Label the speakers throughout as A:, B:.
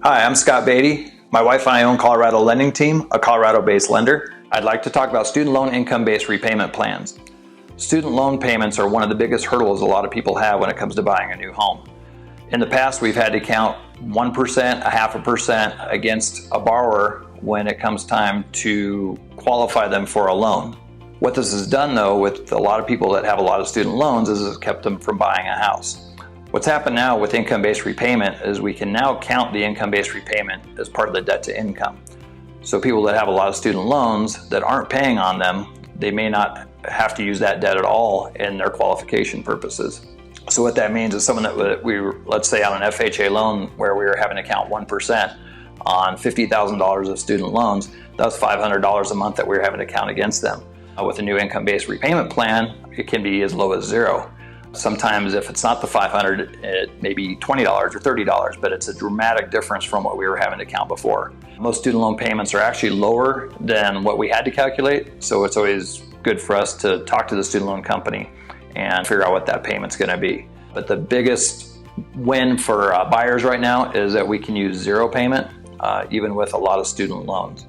A: Hi, I'm Scott Baade. My wife and I own Colorado Lending Team, a Colorado-based lender. I'd like to talk about student loan income-based repayment plans. Student loan payments are one of the biggest hurdles a lot of people have when it comes to buying a new home. In the past, we've had to count 1%, 0.5% against a borrower when it comes time to qualify them for a loan. What this has done, though, with a lot of people that have a lot of student loans is it's kept them from buying a house. What's happened now with income-based repayment is we can now count the income-based repayment as part of the debt to income. So people that have a lot of student loans that aren't paying on them, they may not have to use that debt at all in their qualification purposes. So what that means is someone that let's say on an FHA loan where we were having to count 1% on $50,000 of student loans, that's $500 a month that we were having to count against them. With a new income-based repayment plan, it can be as low as $0. Sometimes if it's not the $500, it may be $20 or $30, but it's a dramatic difference from what we were having to count before. Most student loan payments are actually lower than what we had to calculate, so it's always good for us to talk to the student loan company and figure out what that payment's going to be. But the biggest win for buyers right now is that we can use zero payment, even with a lot of student loans.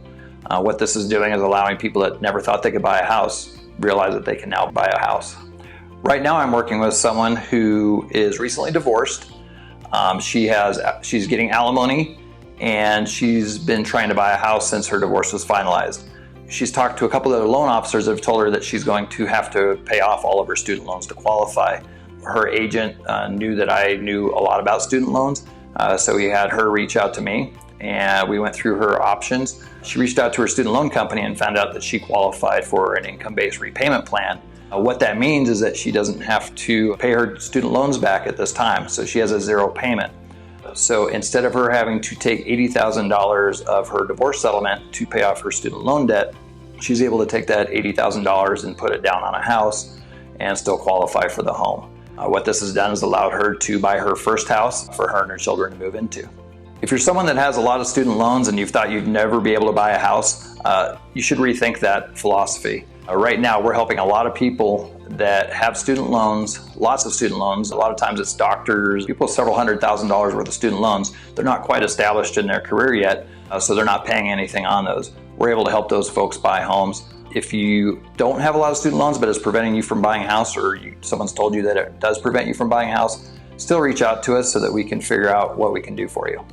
A: What this is doing is allowing people that never thought they could buy a house realize that they can now buy a house. Right now I'm working with someone who is recently divorced. She's getting alimony, and she's been trying to buy a house since her divorce was finalized. She's talked to a couple of other loan officers that have told her that she's going to have to pay off all of her student loans to qualify. Her agent knew that I knew a lot about student loans, so he had her reach out to me, and we went through her options. She reached out to her student loan company and found out that she qualified for an income-based repayment plan. What that means is that she doesn't have to pay her student loans back at this time, so she has a zero payment. So instead of her having to take $80,000 of her divorce settlement to pay off her student loan debt, she's able to take that $80,000 and put it down on a house and still qualify for the home. What this has done is allowed her to buy her first house for her and her children to move into. If you're someone that has a lot of student loans and you've thought you'd never be able to buy a house, you should rethink that philosophy. Right now, we're helping a lot of people that have student loans, lots of student loans. A lot of times it's doctors, people with several $100,000 worth of student loans. They're not quite established in their career yet, so they're not paying anything on those. We're able to help those folks buy homes. If you don't have a lot of student loans, but it's preventing you from buying a house, or someone's told you that it does prevent you from buying a house, still reach out to us so that we can figure out what we can do for you.